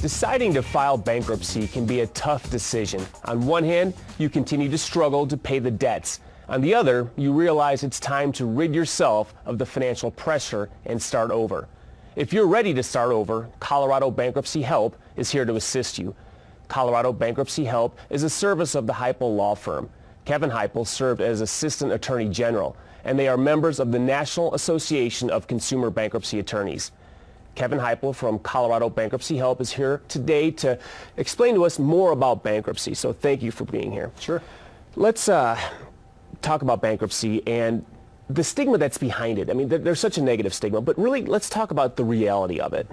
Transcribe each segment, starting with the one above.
Deciding to file bankruptcy can be a tough decision. On one hand, you continue to struggle to pay the debts. On the other, you realize it's time to rid yourself of the financial pressure and start over. If you're ready to start over, Colorado Bankruptcy Help is here to assist you. Colorado Bankruptcy Help is a service of the Heupel Law Firm. Kevin Heupel served as Assistant Attorney General, and they are members of the National Association of Consumer Bankruptcy Attorneys. Kevin Heupel from Colorado Bankruptcy Help is here today to explain to us more about bankruptcy. So thank you for being here. Sure. Let's talk about bankruptcy and the stigma that's behind it. I mean, there's such a negative stigma, but really let's talk about the reality of it.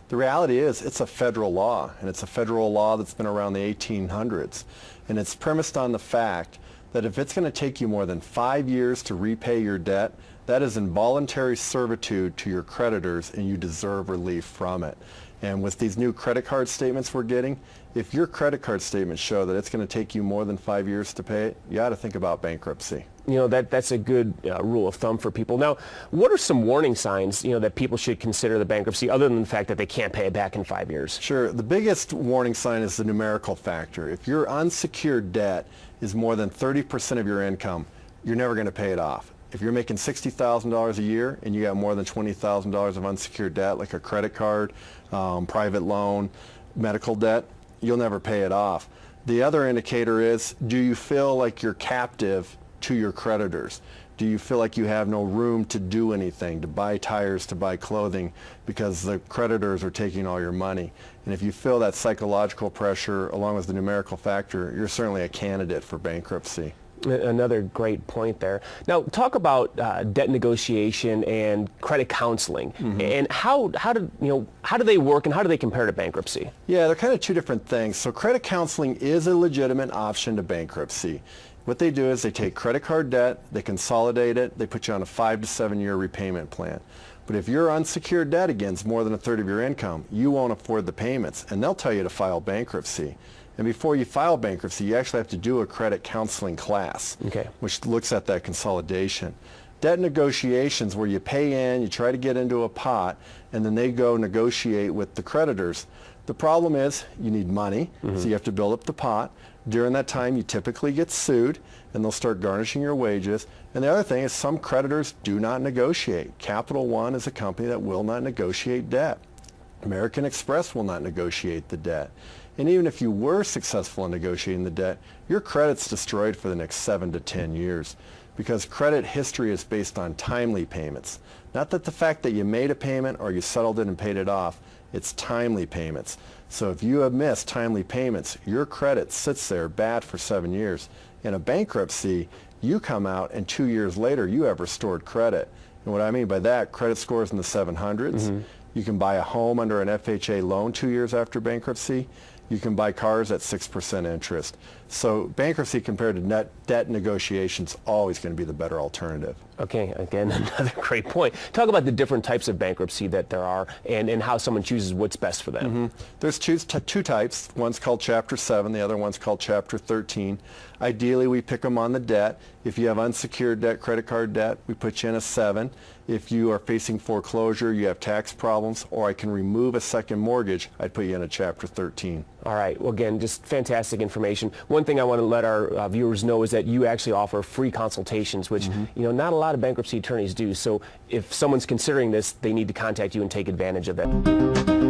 The reality is it's a federal law, and it's a federal law that's been around the 1800s. And it's premised on the fact that if it's going to take you more than 5 years to repay your debt, that is involuntary servitude to your creditors, and you deserve relief from it. And with these new credit card statements we're getting, if your credit card statements show that it's going to take you more than 5 years to pay it, you ought to think about bankruptcy. You know, that's a good rule of thumb for people. Now, what are some warning signs, that people should consider the bankruptcy other than the fact that they can't pay it back in 5 years? Sure. The biggest warning sign is the numerical factor. If your unsecured debt is more than 30% of your income, you're never going to pay it off. If you're making $60,000 a year and you got more than $20,000 of unsecured debt, like a credit card, private loan, medical debt, you'll never pay it off. The other indicator is, do you feel like you're captive to your creditors? Do you feel like you have no room to do anything, to buy tires, to buy clothing, because the creditors are taking all your money? And if you feel that psychological pressure along with the numerical factor, you're certainly a candidate for bankruptcy. Another great point there. Now, talk about debt negotiation and credit counseling, and how do they work and how do they compare to bankruptcy? Yeah, they're kind of two different things. So credit counseling is a legitimate option to bankruptcy. What they do is they take credit card debt, they consolidate it, they put you on a 5 to 7 year repayment plan. But if your unsecured debt again is more than a third of your income, you won't afford the payments, and they'll tell you to file bankruptcy. And before you file bankruptcy, you actually have to do a credit counseling class, which looks at that consolidation. Debt negotiations, where you pay in, you try to get into a pot, and then they go negotiate with the creditors. The problem is you need money, so you have to build up the pot. During that time, you typically get sued, and they'll start garnishing your wages. And the other thing is some creditors do not negotiate. Capital One is a company that will not negotiate debt. American Express will not negotiate the debt. And even if you were successful in negotiating the debt, your credit's destroyed for the next 7 to 10 years, because credit history is based on timely payments. Not that the fact that you made a payment or you settled it and paid it off, it's timely payments. So if you have missed timely payments, your credit sits there bad for 7 years. In a bankruptcy, you come out and 2 years later you have restored credit. And what I mean by that, credit scores in the 700s. You can buy a home under an FHA loan 2 years after bankruptcy. You can buy cars at 6% interest. So bankruptcy compared to debt negotiations is always going to be the better alternative. Okay, again, another great point. Talk about the different types of bankruptcy that there are and how someone chooses what's best for them. There's two types. One's called Chapter 7, the other one's called Chapter 13. Ideally, we pick them on the debt. If you have unsecured debt, credit card debt, we put you in a 7. If you are facing foreclosure, you have tax problems, or I can remove a second mortgage, I'd put you in a Chapter 13. All right. Well, again, just fantastic information. One thing I want to let our viewers know is that you actually offer free consultations, which not a lot of bankruptcy attorneys do. So if someone's considering this, they need to contact you and take advantage of that.